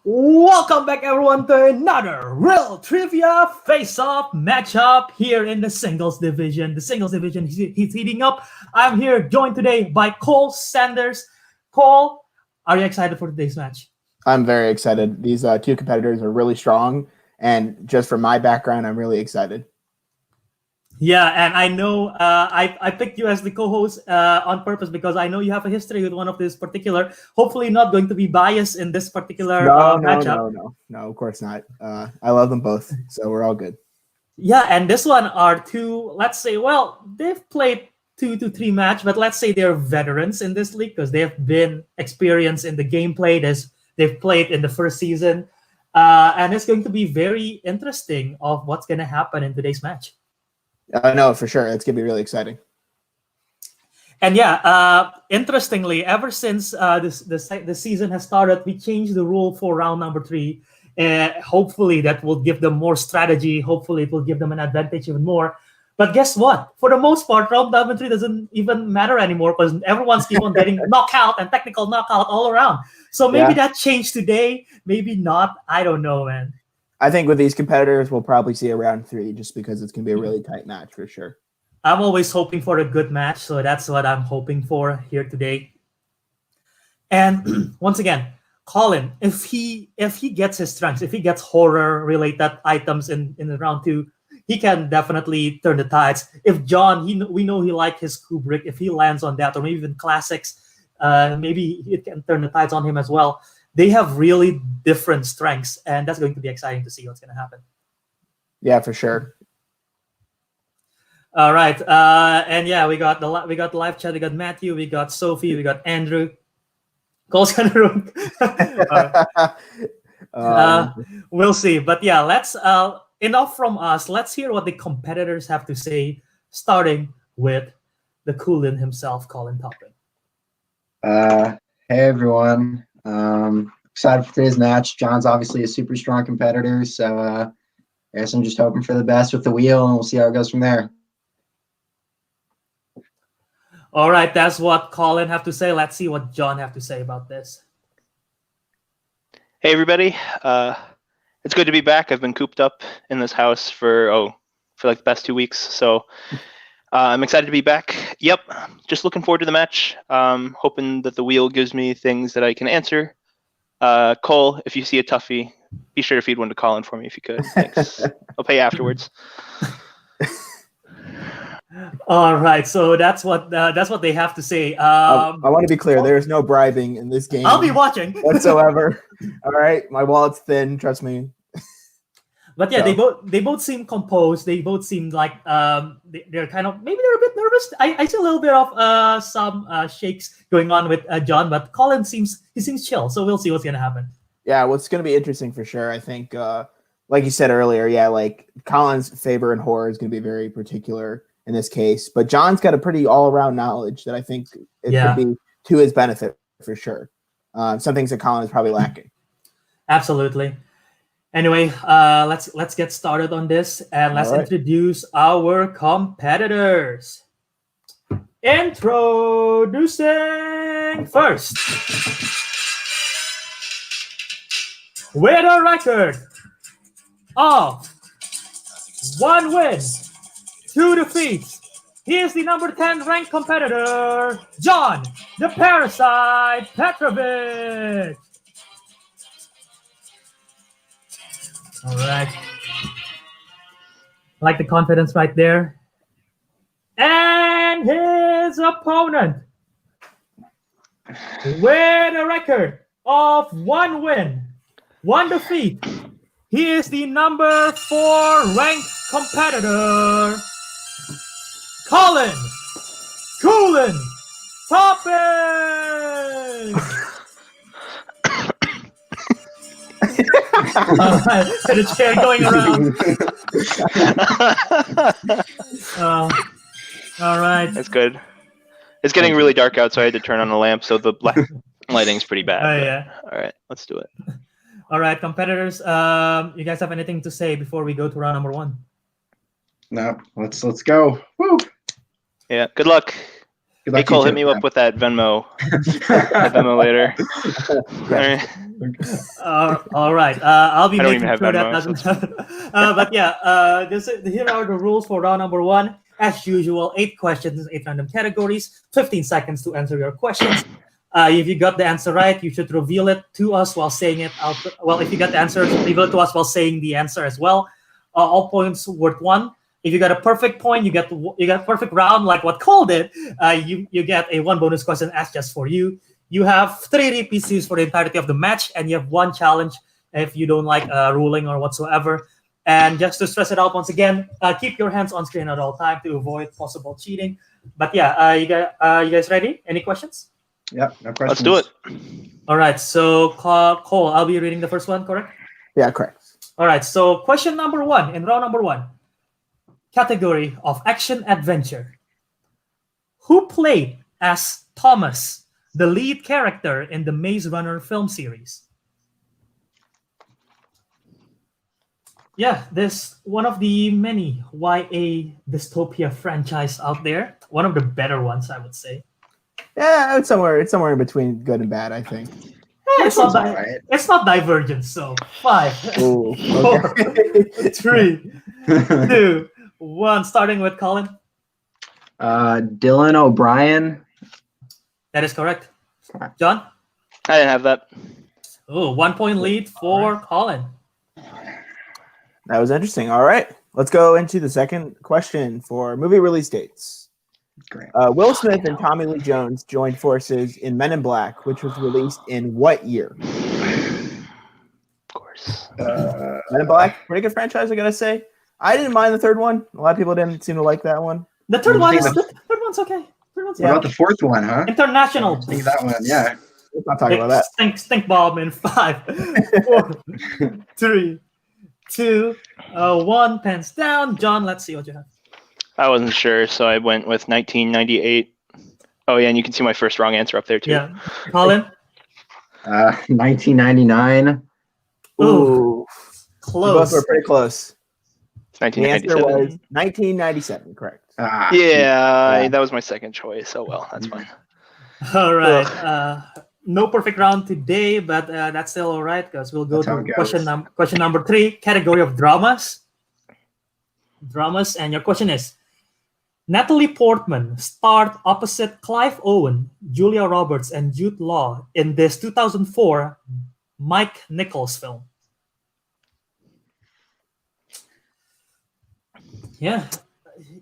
Welcome back, everyone, to another real trivia face-off matchup here in the singles division. The singles division he's heating up. I'm here joined today by Cole Sanders. Cole, are you excited for today's match? I'm very excited. These two competitors are really strong, and just from my background, I'm really excited. Yeah, and I know I picked you as the co-host on purpose because I know you have a history with one of this particular. Hopefully, not going to be biased in this particular matchup. No, of course not. I love them both, so we're all good. Yeah, and this one are two. Let's say, well, they've played 2 to 3 match, but let's say they're veterans in this league because they've been experienced in the gameplay. They've played in the first season, and it's going to be very interesting of what's going to happen in today's match. No, for sure. It's going to be really exciting. And yeah, interestingly, ever since the season has started, we changed the rule for round number 3. Hopefully, that will give them more strategy. Hopefully, it will give them an advantage even more. But guess what? For the most part, round number 3 doesn't even matter anymore because everyone's keep on getting knockout and technical knockout all around. So maybe that changed today. Maybe not. I don't know, man. I think with these competitors, we'll probably see a round 3 just because it's going to be a really tight match for sure. I'm always hoping for a good match, so that's what I'm hoping for here today. And once again, Colin, if he gets his strengths, if he gets horror-related items in the round 2, he can definitely turn the tides. If John, we know he likes his Kubrick. If he lands on that, or maybe even classics, maybe it can turn the tides on him as well. They have really different strengths, and that's going to be exciting to see what's going to happen. Yeah, for sure. All right, and yeah, we got the live chat. We got Matthew, we got Sophie, we got Andrew. Cole's gonna we'll see, but yeah, let's enough from us. Let's hear what the competitors have to say, starting with the Coolin himself, Colin Toppin. Hey everyone. Excited for today's match. John's obviously a super strong competitor, so I guess I'm just hoping for the best with the wheel, and we'll see how it goes from there. All right, that's what Colin have to say. Let's see what John have to say about this. Hey everybody, it's good to be back. I've been cooped up in this house for like the past 2 weeks, so I'm excited to be back. Yep, just looking forward to the match. Hoping that the wheel gives me things that I can answer. Cole, if you see a toughie, be sure to feed one to Colin for me if you could. Thanks. I'll pay you afterwards. All right, so that's what they have to say. I want to be clear. There's no bribing in this game. I'll be watching whatsoever. All right, my wallet's thin. Trust me. But yeah, they both seem composed. They both seem like they're kind of, maybe they're a bit nervous. I see a little bit of some shakes going on with John, but Colin seems chill. So we'll see what's gonna happen. Yeah, what's gonna be interesting for sure. I think, like you said earlier, yeah, like Colin's favor and horror is gonna be very particular in this case, but John's got a pretty all-around knowledge that I think it could be to his benefit for sure. Some things that Colin is probably lacking. Absolutely. Anyway, let's get started on this, and let's introduce our competitors. Introducing first, with a record of 1 win, 2 defeats, he is the number 10 ranked competitor, John the Parasite Petrovich. All right. I like the confidence right there. And his opponent, with a record of 1 win, 1 defeat, he is the number 4 ranked competitor, Colin Coolin Toppin. The chair going around. All right. That's good. It's getting really dark out, so I had to turn on the lamp, so the lighting's pretty bad. Oh, yeah. All right, let's do it. All right, competitors, you guys have anything to say before we go to round number 1? No, let's go. Woo! Yeah, good luck. Good Hey luck to you Cole, hit too. me up with that Venmo. That Venmo later. All right. All right. I'll be I don't even making have sure that Venmo, so doesn't. But yeah, here are the rules for round number one. As usual, 8 questions, 8 random categories, 15 seconds to answer your questions. If you got the answer right, you should reveal it to us while saying it out. Well, if you got the answer, reveal it to us while saying the answer as well. All points worth 1. If you got a perfect point, you get a perfect round like what Cole did. You get a 1 bonus question asked just for you. You have 3 repeat saves for the entirety of the match, and you have 1 challenge if you don't like ruling or whatsoever. And just to stress it out once again, keep your hands on screen at all time to avoid possible cheating. But yeah, you guys ready? Any questions? Yep, no questions. Let's do it. All right. So Cole, I'll be reading the first one, correct? Yeah, correct. All right. So question number 1 in round number 1, category of action adventure. Who played as Thomas, the lead character in the Maze Runner film series? Yeah, this one of the many YA dystopia franchise out there. One of the better ones, I would say. Yeah, it's somewhere in between good and bad, I think. It's Sounds not alright. it's not Divergent. So 5, Ooh, 4, okay. 3, 2, 1. Starting with Colin. Dylan O'Brien. That is correct. John. I didn't have that. Oh, 1 point lead for Colin. That was interesting. All right, let's go into the second question for movie release dates. Great. Will Smith and Tommy Lee Jones joined forces in Men in Black, which was released in what year? Of course. Men in Black, pretty good franchise, I gotta say. I didn't mind the third one. A lot of people didn't seem to like that one. The third What do you one's think okay. Third one's What about the fourth one, huh? international. I think that one, yeah. Let's not talk about that. Stink bomb in 5, 4, 3, 2, 1. Pens down. John, let's see what you have. I wasn't sure, so I went with 1998. Oh yeah, and you can see my first wrong answer up there too. Yeah, Colin. 1999. Ooh, Ooh, you both close. were pretty close. It's The answer 1997. was 1997, correct. Yeah, that was my second choice. Oh well, that's fine. All right. No perfect round today, but that's still all right because we'll go That's how to it goes. question number 3, category of dramas. And your question is: Natalie Portman starred opposite Clive Owen, Julia Roberts, and Jude Law in this 2004 Mike Nichols film. Yeah.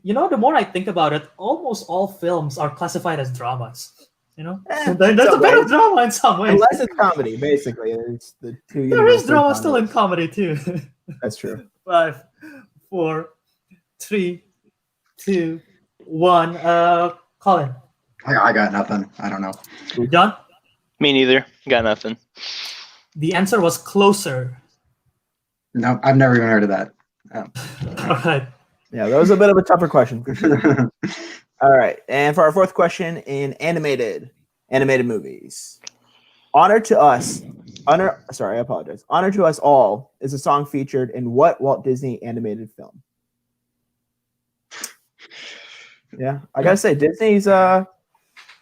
You know, the more I think about it, almost all films are classified as dramas. You know, there's a bit of drama in some ways. Unless it's comedy, basically. It's the two. There is universal drama still in genres. comedy too. That's true. 5, 4, 3, 2, 1. Colin. I got nothing. I don't know. John. Me neither. Got nothing. The answer was Closer. No, I've never even heard of that. All right. Yeah, that was a bit of a tougher question. For sure. All right, and for our fourth question in animated movies, Honor to Us All is a song featured in what Walt Disney animated film? Yeah, I gotta say Disney's all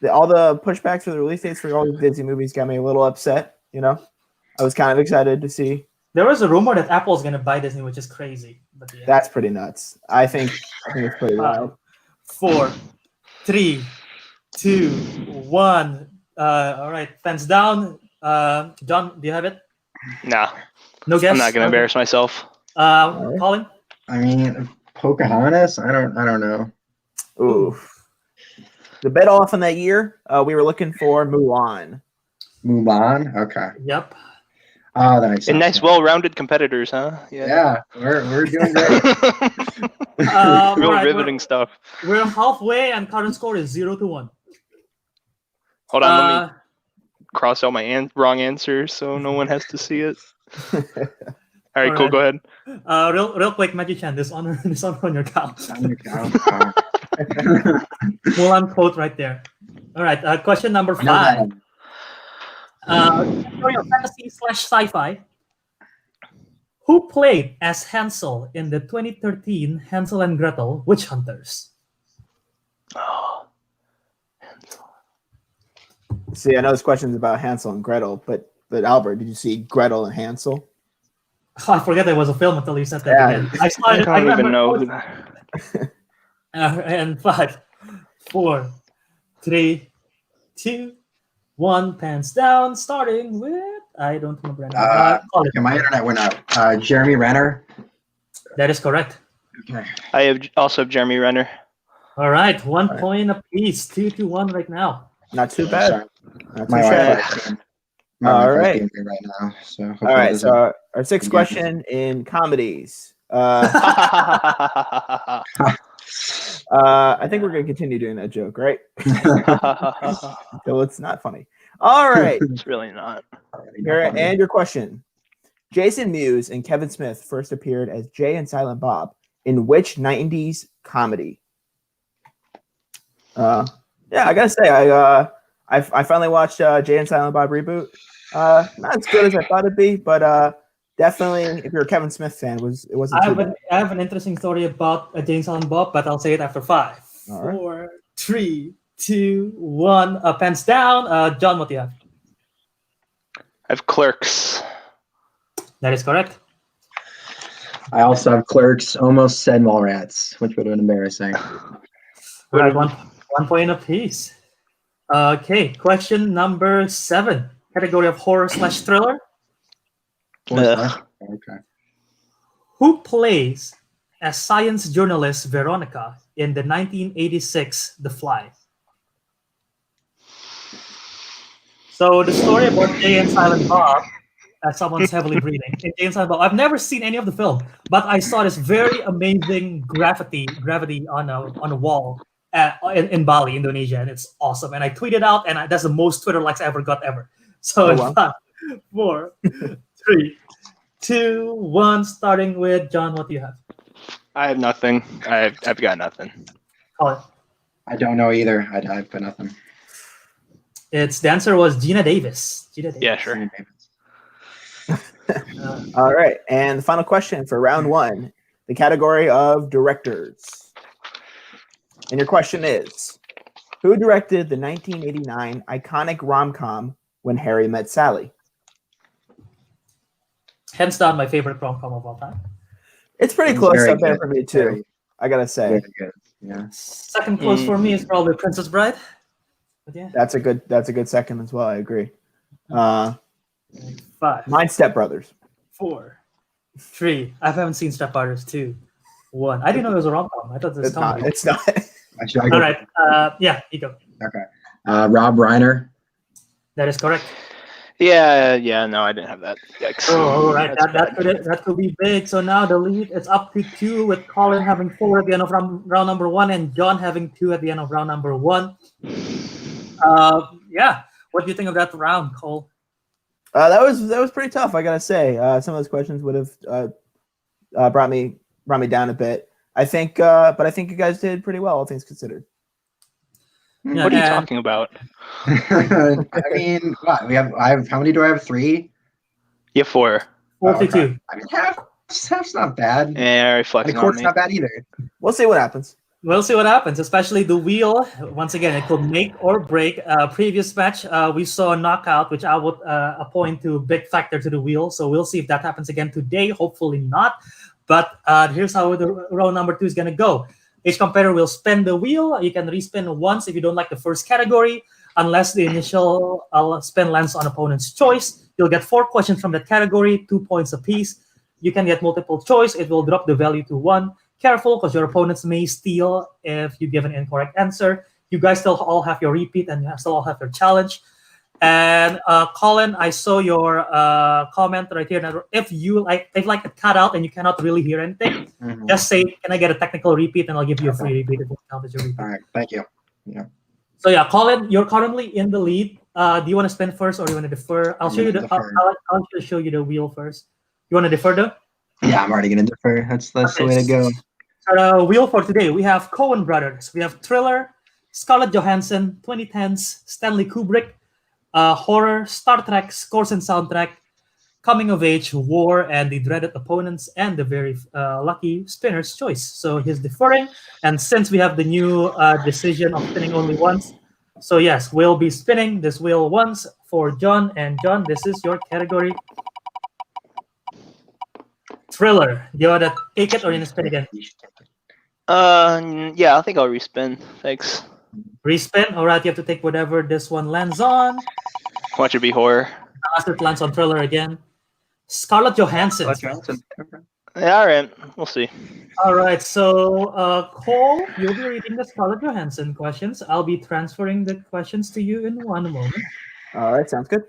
the pushbacks for the release dates for all these Disney movies got me a little upset. You know, I was kind of excited to see. There was a rumor that Apple's going to buy Disney, which is crazy. But yeah. That's pretty nuts. I think it's pretty wild. 4, 3, 2, 1. All right, fence down. John, do you have it? Nah, No guess. I'm not gonna embarrass myself. Colin. I mean, Pocahontas. I don't know. Ooh. The bet off in that year, we were looking for Mulan. Mulan. Okay. Yep. Oh, that makes sense. And nice, well-rounded competitors, huh? Yeah, we're doing great. Real right, riveting stuff. We're halfway, and current score is 0-1. Hold on, let me cross out my wrong answer so no one has to see it. All right, cool. right. Go ahead. Real quick, Maggie-chan, this honor on your couch. On your couch. Mulan quote right there. All right, question number 5. Category of fantasy/sci-fi. Who played as Hansel in the 2013 Hansel and Gretel Witch Hunters? Oh, See, I know this question's about Hansel and Gretel, but Albert, did you see Gretel and Hansel? Oh, I forget there was a film until you said that Yeah. again. I saw I it. don't even know. And 5, 4, 3, 2, 1. Pants down. Starting with I don't remember anything. Colin. Okay, my internet went out. Jeremy Renner. That is correct. Okay. I also have Jeremy Renner. All right, 1 point apiece. 2-1 right now. Not too bad. Sorry. Not too My bad. Wi-Fi. All Wi-Fi's right. being weird right now. So All hopefully it right, doesn't- so our sixth question in comedies. I think we're going to continue doing that joke, right? So it's not funny. All right. It's really not. Here, and your question. Jason Mewes and Kevin Smith first appeared as Jay and Silent Bob in which 90s comedy? Yeah, I got to say, I finally watched Jay and Silent Bob Reboot. Not as good as I thought it'd be, but definitely, if you're a Kevin Smith fan, it wasn't too bad. I have an interesting story about Jane Silent Bob, but I'll say it after 5, All right. 4, 3, 2, 1. Pants down. John, what do you have? I have Clerks. That is correct. I also have Clerks. Almost said Mallrats, which would have been embarrassing. All right, 1 point apiece. Okay, question number 7. Category of horror/thriller. What was Ugh. that? Okay. Who plays as science journalist Veronica in the 1986 The Fly? So the story about Jay and Silent Bob, someone's heavily breathing. In Jay and Silent Bob, I've never seen any of the film, but I saw this very amazing gravity on a wall in Bali, Indonesia, and it's awesome. And I tweeted out, and that's the most Twitter likes I ever got ever. So Oh, in wow. 5, 4, 3, 2, 1. Starting with John, what do you have? I have nothing. I've got nothing. Colin. I don't know either. I've got nothing. The answer was Gina Davis. Gina Davis. Yeah, sure. All right, and the final question for round 1, the category of directors. And your question is, who directed the 1989 iconic rom-com When Harry Met Sally? Hands down, my favorite rom-com of all time. It's pretty It's close very up there good. for me too. I gotta say, Very good. Yeah. Second close for me is probably Princess Bride. But yeah, that's a good second as well. I agree. 5, Mine's Step Brothers. 4, 3. I haven't seen Step Brothers 2, 1. I didn't know it was a rom-com. I thought it was It's not. comedy. It's not. Actually, I go, All right. Yeah, you go. Okay. Rob Reiner. That is correct. Yeah. No, I didn't have that. Yikes. Oh, all right. That's That could be big. So now the lead is up to 2, with Colin having 4 at the end of round number 1 and John having 2 at the end of round number 1. Yeah. What do you think of that round, Cole? That was pretty tough. I gotta say, some of those questions would have brought me down a bit. I think, but I think you guys did pretty well, all things considered. Yeah, What are you and- talking about? I mean, what? How many do I have? 3? You have 4. 42. Okay. I mean, half's not bad. Yeah, The reflecting on court's me. not bad either. We'll see what happens. We'll see what happens, especially the wheel. Once again, it could make or break. Previous match, we saw a knockout, which I would appoint to a big factor to the wheel. So we'll see if that happens again today. Hopefully not. But here's how the round number 2 is going to go. Each competitor will spin the wheel. You can respin once if you don't like the first category, unless the initial spin lands on opponent's choice. You'll get 4 questions from that category, 2 points apiece. You can get multiple choice. It will drop the value to 1. Careful, because your opponents may steal if you give an incorrect answer. You guys still all have your repeat, and you still all have your challenge. And Colin, I saw your comment right here. Now, if it cut out and you cannot really hear anything, Mhm. just say, "Can I get a technical repeat?" And I'll give you a free repeat. It will count as your repeat. All right. Thank you. So yeah, Colin, you're currently in the lead. Do you want to spin first, or do you want to defer? I'll I'm show you gonna the. defer. I'll just show you the wheel first. You want to defer though? Yeah, I'm already gonna defer. That's the Okay, way to go. So the wheel for today, we have Coen Brothers, we have Thriller, Scarlett Johansson, 2010s, Stanley Kubrick, horror, Star Trek, scores and soundtrack, coming of age, war, and the dreaded opponents, and the very lucky spinner's choice. So he's deferring, and since we have the new decision of spinning only once, So yes, we'll be spinning this wheel once for John. And John, this is your category. Thriller. Do you want to take it or you want to spin again? Yeah, I think I'll respin. Thanks. Respin. All right, you have to take whatever this one lands on. Watch it be horror. Unless it lands on Thriller again. Scarlett Johansson. Yeah, all right. We'll see. All right, so Cole, you'll be reading the Scarlett Johansson questions. I'll be transferring the questions to you in one moment. All right, sounds good.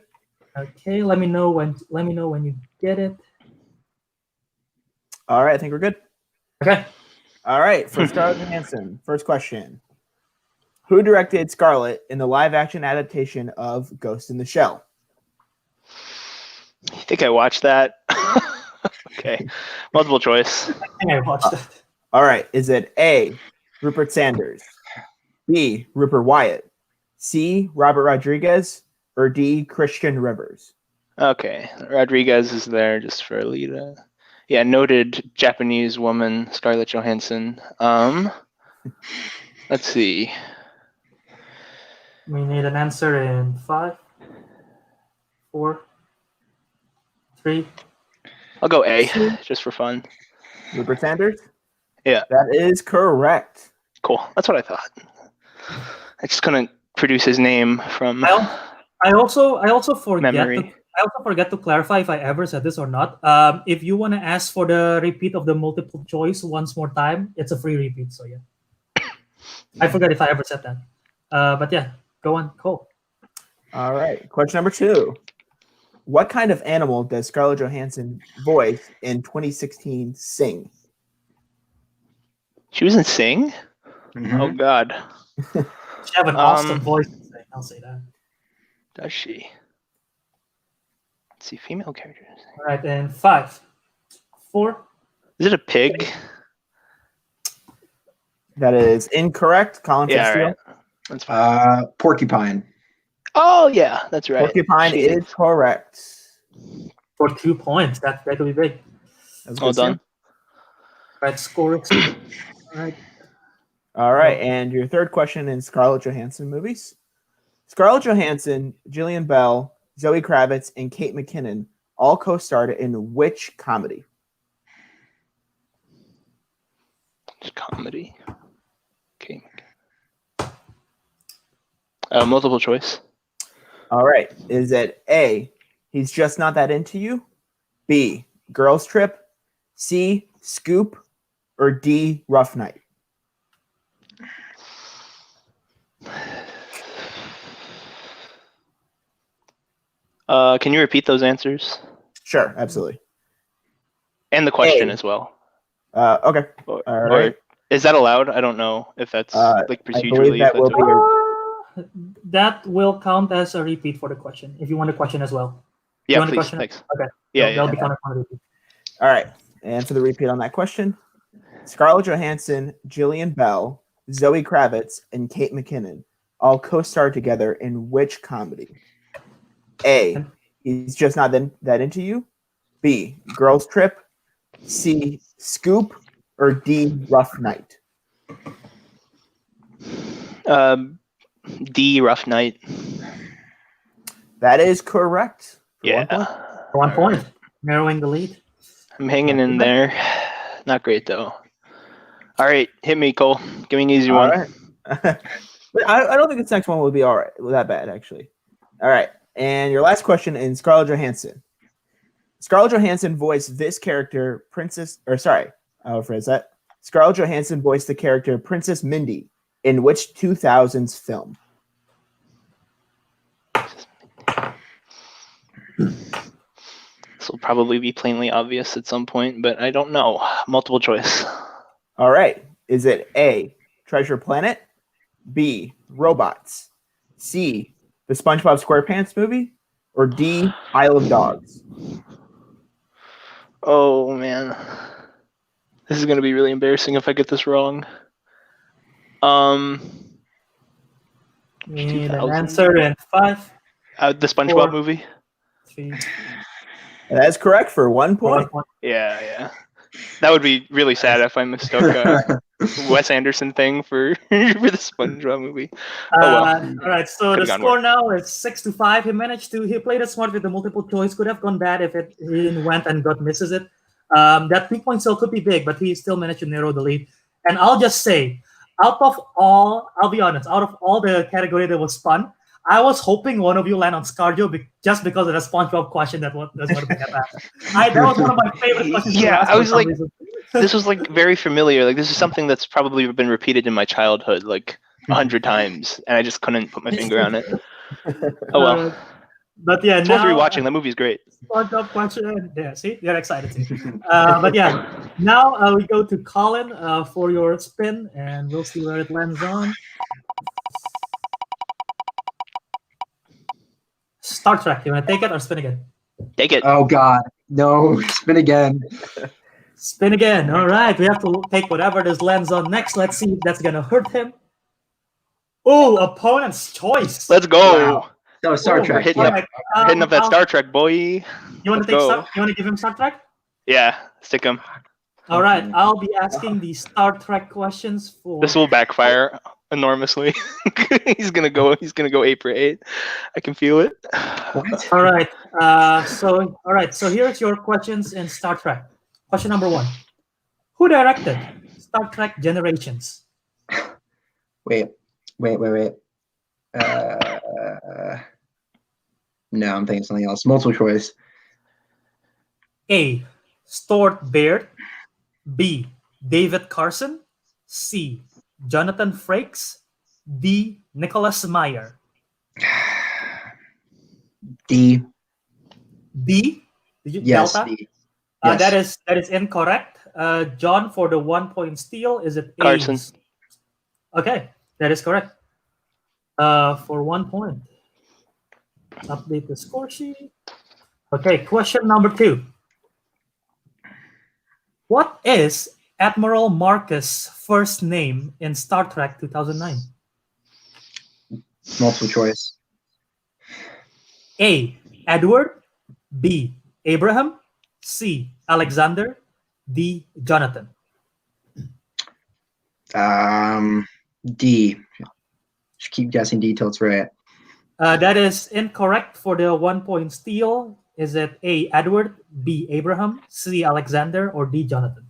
Okay, let me know when you get it. All right, I think we're good. Okay. All right, for Scarlett Johansson, first question. Who directed Scarlett in the live-action adaptation of Ghost in the Shell? I think I watched that. Okay. Multiple choice. I think I watched it. All right, is it A, Rupert Sanders, B, Rupert Wyatt, C, Robert Rodriguez, or D, Christian Rivers? Okay. Rodriguez is there just for a lead. Yeah, noted Japanese woman, Scarlett Johansson. Let's see. We need an answer in 5, 4, 3. I'll go A, just for fun. Rupert Sanders? Yeah. That is correct. Cool. That's what I thought. I just couldn't produce his name from I also forget memory. I also forget to clarify if I ever said this or not. If you want to ask for the repeat of the multiple choice once more time, it's a free repeat. So yeah, I forgot if I ever said that. But yeah, go on, Cole. All right, question number 2. What kind of animal does Scarlett Johansson voice in 2016 Sing? She was in Sing? Oh, God. She have an awesome voice. I'll say that. Does she? Let's see, female characters. All right, and 5, 4. Is it a pig? That is incorrect. Colin, Yeah, take all the right. That's fine. Porcupine. Oh, yeah, that's right. Porcupine She is correct. For 2 points. That could be big. That's Well good, Sam. done. Right, score. All right. All right, and your third question in Scarlett Johansson movies. Scarlett Johansson, Jillian Bell, Zoe Kravitz, and Kate McKinnon all co-starred in which comedy? It's comedy. Okay. Multiple choice. All right, is it A, He's Just Not That Into You, B, Girls Trip, C, Scoop, or D, Rough Night? Can you repeat those answers? Sure, absolutely. And the question A. as well. Okay. Or, All right. or is that allowed? I don't know if that's like I believe procedurally. that If will that's be okay. That will count as a repeat for the question. If you want a question as well. You Yeah, want a please. question? Thanks. Okay. Yeah, That'll yeah. be counted as a repeat. All right. And for the repeat on that question, Scarlett Johansson, Jillian Bell, Zoe Kravitz, and Kate McKinnon all co-starred together in which comedy? A, He's Just Not That Into You, B, Girls Trip, C, Scoop, or D, Rough Night? D, Rough Night. That is correct. For Yeah. 1 point. For 1 point. Narrowing the lead. I'm hanging in there. Not great though. All right, hit me, Cole. Give me an easy All one. right. But I don't think this next one will be all right. That bad, actually. All right. And your last question in Scarlett Johansson. Scarlett Johansson voiced this character, I'll rephrase that. Scarlett Johansson voiced the character Princess Mindy in which 2000s film? This will probably be plainly obvious at some point, but I don't know. Multiple choice. All right. Is it A, Treasure Planet, B, Robots, C, the SpongeBob SquarePants movie, or D, Isle of Dogs? Oh man, this is gonna be really embarrassing if I get this wrong. We need an 2000? answer in 5, The SpongeBob 4. movie. 3. And that is correct for 1 point. Yeah. That would be really sad if I mistook Wes Anderson thing for for the SpongeBob movie. Oh well. All right, so Could've the gone score now is 6-5. He played it smart with the multiple choice. Could have gone bad if he went and got misses it. That 3-point still could be big, but he still managed to narrow the lead. And I'll just say, I'll be honest, out of all the category that was fun, I was hoping one of you land on ScarJo just because of the SpongeBob question that was going to be that was one of my favorite questions. Yeah, to ask I was for some like, reason. this was like very familiar. Like this is something that's probably been repeated in my childhood like 100 times, and I just couldn't put my finger on it. Oh well. But yeah, It's worth now rewatching. That movie's great. SpongeBob question. Yeah, see, you're excited too. But yeah, now we go to Colin for your spin, and we'll see where it lands on. Star Trek. You want to take it or spin again? Take it. Oh God, no! Spin again. Spin again. All right, we have to take whatever this lands on next. Let's see if that's gonna hurt him. Oh, opponent's choice. Let's go. Wow. So Star Oh, Trek. hitting Yep. up. Hitting up that Star Trek, boy. You want Let's to go. You want to give him Star Trek? Yeah, stick him. All right, I'll be asking the Star Trek questions for. This will backfire enormously. He's gonna go 8 for 8. I can feel it. All right. So here's your questions in Star Trek. Question number 1: Who directed Star Trek Generations? Wait. No, I'm thinking something else. Multiple choice. A. Stuart Baird. B. David Carson. C. Jonathan Frakes. D. Nicholas Meyer. D. D. Did you Yes. Delta? D. Yes. That is incorrect. John, for the 1-point steal, is it A? Carson. Okay, that is correct. For 1 point. Update the score sheet. Okay, question number 2. What is Admiral Marcus' first name in Star Trek 2009? Multiple choice. A. Edward. B. Abraham. C. Alexander. D. Jonathan. D. Just keep guessing D till it's right. That is incorrect for the 1-point steal. Is it A. Edward, B. Abraham, C. Alexander, or D. Jonathan?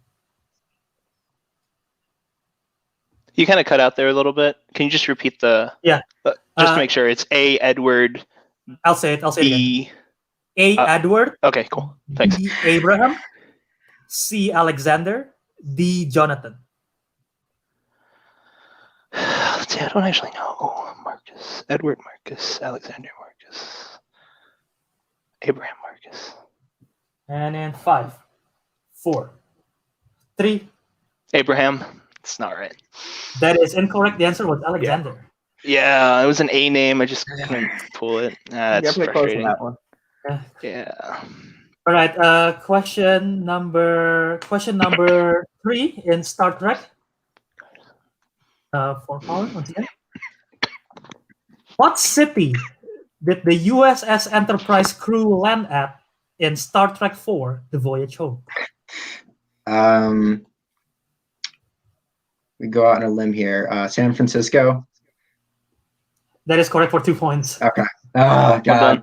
You kind of cut out there a little bit. Can you just repeat the? Yeah. Just to make sure, it's A. Edward. I'll say it again. B. A. Edward. Okay, cool. Thanks. B. Abraham, C. Alexander, D. Jonathan. Let's see. I don't actually know. Marcus, Edward Marcus, Alexander Marcus, Abraham Marcus. And in 5, 4, 3. Abraham. It's not right. That is incorrect. The answer was Alexander. Yeah, it was an A name. I just couldn't pull it. That's Definitely close on frustrating. that one. Yeah. All right. Question number 3 in Star Trek. For Colin once again. What city did the USS Enterprise crew land at in Star Trek 4: The Voyage Home? We go out on a limb here. San Francisco. That is correct for 2 points. Okay. Oh God, done.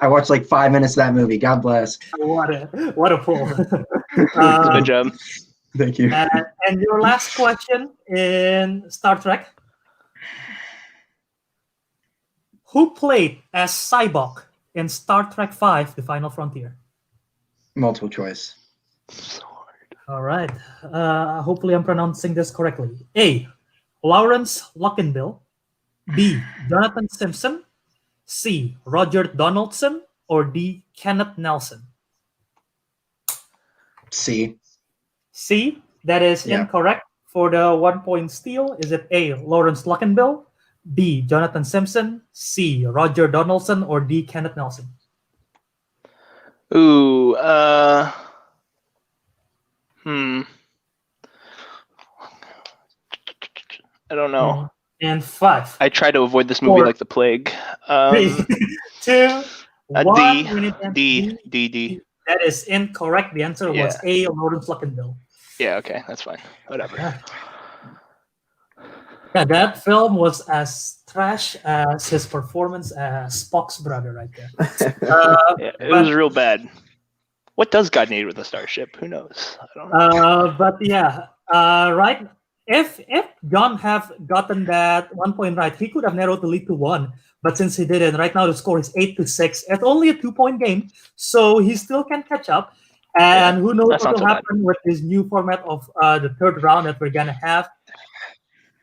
I watched like 5 minutes of that movie. God bless. What a pull. Good job. Thank you. And your last question in Star Trek. Who played as Cyborg in Star Trek V: The Final Frontier? Multiple choice. So hard. All right. Hopefully I'm pronouncing this correctly. A. Lawrence Luckinbill. B. Jonathan Simpson. C. Roger Donaldson. Or D. Kenneth Nelson. C. C. That is incorrect. For the 1-point steal, is it A. Lawrence Luckinbill, B. Jonathan Simpson, C. Roger Donaldson, or D. Kenneth Nelson? Ooh. I don't know. And 5. I try to avoid this movie 4, like the plague. 3, 2, 1. D. That is incorrect. The answer was A. Lawrence Luckinbill. Yeah, okay, that's fine. Whatever. Yeah, that film was as trash as his performance as Spock's brother, right there. Yeah, it But- was real bad. What does God need with a starship? Who knows? I don't know. But yeah, right. If John have gotten that 1 point right, he could have narrowed the lead to 1. But since he didn't, right now the score is 8-6. It's only a 2-point game, so he still can catch up. And who knows that's what not will so bad. happen with this new format of the third round that we're gonna have.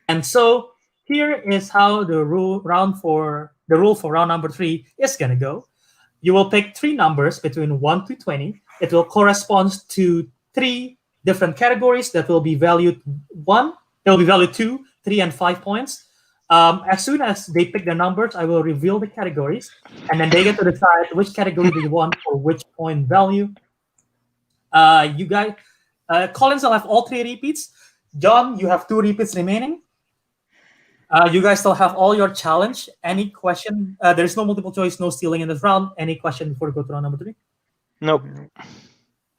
And so here is how the rule for round number 3 is gonna go. You will pick 3 numbers between 1 to 20. It will correspond to 3 different categories that will be valued 1, it will be valued 2, 3, and 5 points. As soon as they pick the numbers, I will reveal the categories, and then they get to decide which category they want for which point value. You guys, Collins will have all 3 repeats. John, you have 2 repeats remaining. You guys still have all your challenge. Any question? There's no multiple choice, no stealing in this round. Any question before we go to round number 3? Nope.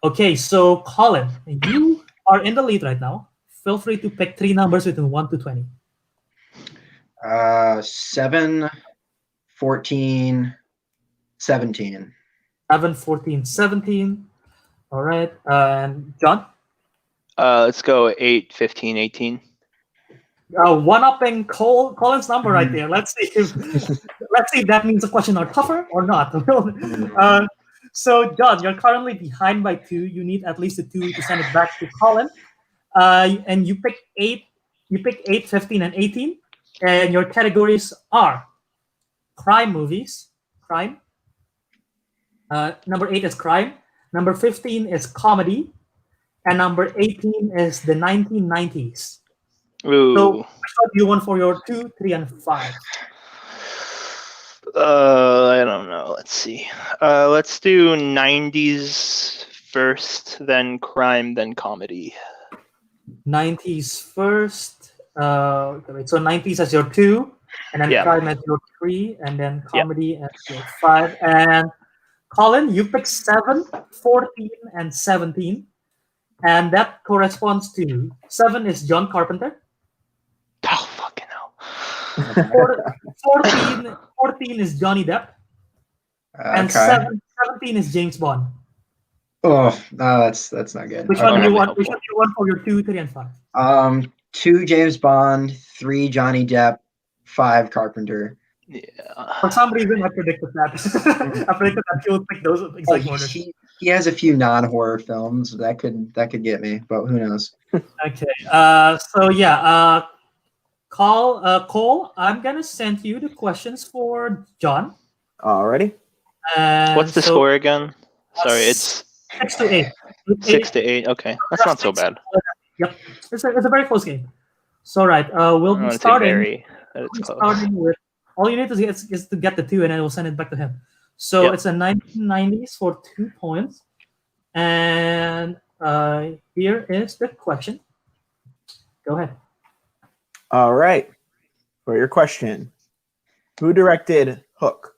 Okay, so Colin, you are in the lead right now. Feel free to pick 3 numbers between 1 to 20. 7, 14, 17. 7, 14, 17. All right. And John? Let's go 8, 15, 18. One-upping Colin's number right there. Let's see if that means the questions are tougher or not. So John, you're currently behind by 2. You need at least a 2 to send it back to Colin. And you pick 8. You pick 8, 15, and 18. And your categories are crime movies. Crime. Number 8 is crime. Number 15 is comedy. And number 18 is the 1990s. Ooh. So, which one do you want for your 2, 3, and 5? I don't know. Let's see. Let's do 90s first, then crime, then comedy. 90s first. Wait, so 90s as your 2, and then crime as your 3, and then comedy as your 5. And Colin, you pick 7, 14, and 17. And that corresponds to 7 is John Carpenter. Oh, fucking hell. 14 is Johnny Depp. And 17 is James Bond. Oh, no, that's not good. Which one do you want? Which one do you want for your 2, 3, and 5? 2 James Bond, 3 Johnny Depp, 5 Carpenter. Yeah. For some reason, I predicted that. I predicted that he would pick those exact orders. He has a few non-horror films that could get me, but who knows? Okay. So yeah. Cole, I'm gonna send you the questions for John. Alrighty. What's the score again? Sorry, it's 6-8. 6-8. Okay, that's not so bad. Yep, it's a very close game. So right, we'll be starting. Starting with all you need is to get the 2, and then we'll send it back to him. So it's a 1990s for 2 points, and here is the question. Go ahead. All right. For your question, who directed Hook?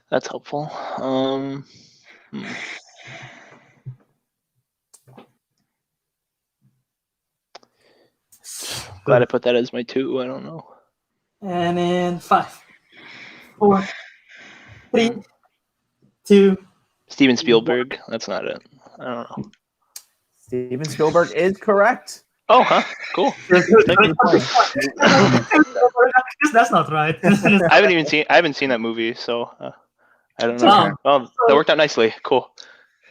That's helpful. Glad I put that as my 2. I don't know. And then 5, 4, 3, 2. Steven Spielberg. That's not it. I don't know. Steven Spielberg is correct. Oh, huh? Cool. That's not right. I haven't seen that movie, so I don't know. Well, that worked out nicely. Cool.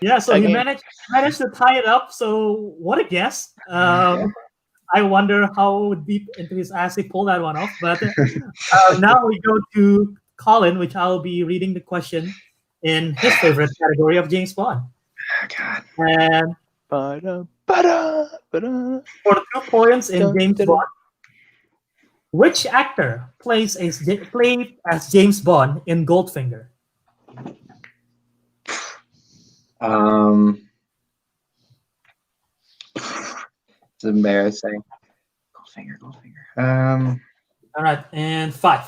Yeah, so he managed to tie it up. So what a guess. I wonder how deep into his ass he pulled that one off. But now we go to Colin, which I'll be reading the question in his favorite category of James Bond. Oh, God. And for 2 points in James Bond, which actor played as James Bond in Goldfinger? It's embarrassing. Goldfinger. All right, and 5.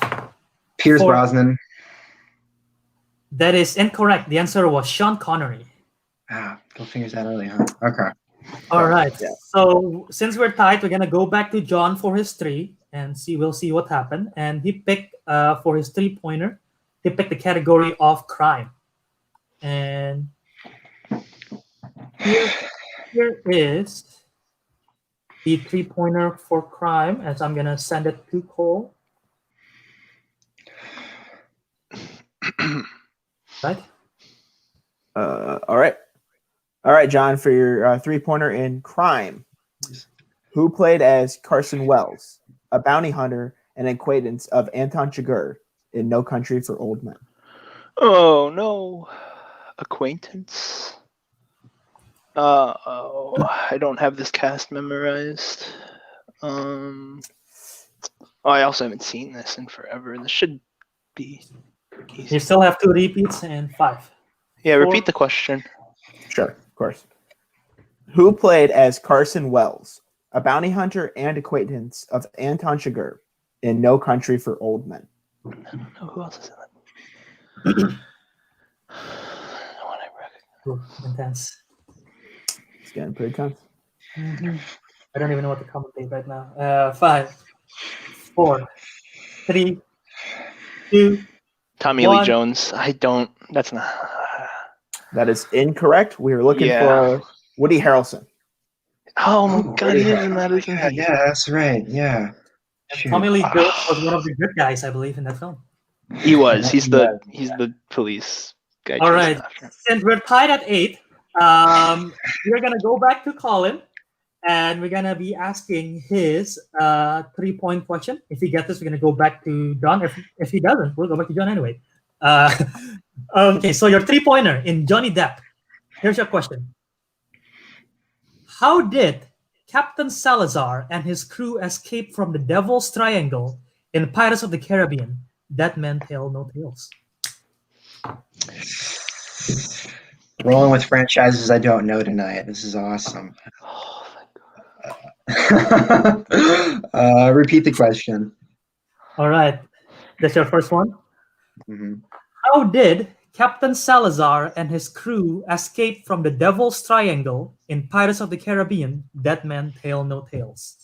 Pierce 4. Brosnan. That is incorrect. The answer was Sean Connery. Goldfinger's that early, huh? Okay. All right. Yeah. So since we're tied, we're gonna go back to John for his 3 and we'll see what happened. And he picked for his 3-pointer, he picked the category of crime. And here is the 3-pointer for crime, as I'm gonna send it to Cole. Right. All right, John, for your 3-pointer in crime, who played as Carson Wells, a bounty hunter and acquaintance of Anton Chigurh in No Country for Old Men? Oh no, acquaintance. I don't have this cast memorized. I also haven't seen this in forever. This should be easy. You still have 2 repeats and 5. Yeah, 4. repeat the question. Sure, of course. Who played as Carson Wells, a bounty hunter and acquaintance of Anton Chigurh in No Country for Old Men? I don't know who else is in it. No one I recognize. Ooh, intense. It's getting pretty tense. I don't even know what to commentate right now. 5, 4, 3, 2. Tommy 1. Lee Jones. I don't. That's not. That is incorrect. We were looking Yeah. for Woody Harrelson. Oh my God, he is in that, isn't Yeah, he? yeah, that's right. Yeah. And Shoot. Tommy Lee Jones was one of the good guys, I believe, in that film. He was. He's the police guy. All chasing right. after him. Since we're tied at 8, we're gonna go back to Colin, and we're gonna be asking his 3-point question. If he gets this, we're gonna go back to John. If he doesn't, we'll go back to John anyway. Okay, so your 3-pointer in Johnny Depp. Here's your question. How did Captain Salazar and his crew escape from the Devil's Triangle in Pirates of the Caribbean? That men tell no tales. Rolling with franchises I don't know tonight. This is awesome. Oh, thank God. Repeat the question. All right, that's your first one. Mhm. How did Captain Salazar and his crew escape from the Devil's Triangle in Pirates of the Caribbean? That men tell no tales.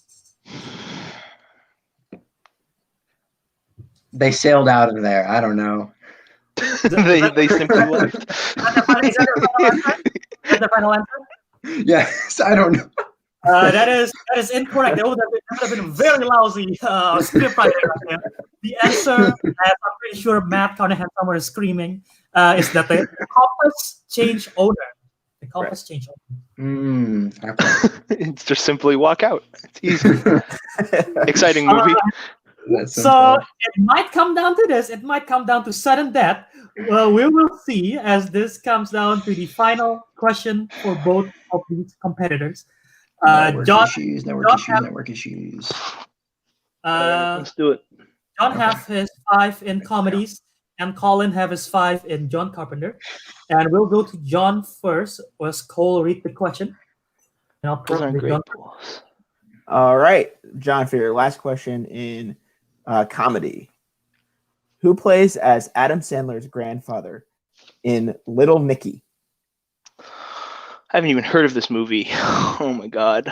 They sailed out of there. I don't know. they simply left. Is that the final answer? Yes, I don't know. That is incorrect. That would have been a very lousy script writing right there. The answer, as I'm pretty sure Matt Carnahan somewhere is screaming, is that the compass changed owner. The compass changed owner. Okay. It's just simply walk out. It's easy. Exciting movie. That's So simple. it might come down to this. It might come down to sudden death. Well, we will see as this comes down to the final question for both of these competitors. Network John, issues. Let's do it. John have his 5 in comedies, and Colin have his 5 in John Carpenter. And we'll go to John first, as Cole read the question. And I'll Those aren't the great John. pulls. All right, John, for your last question in comedy. Who plays as Adam Sandler's grandfather in Little Nicky? I haven't even heard of this movie. Oh my God.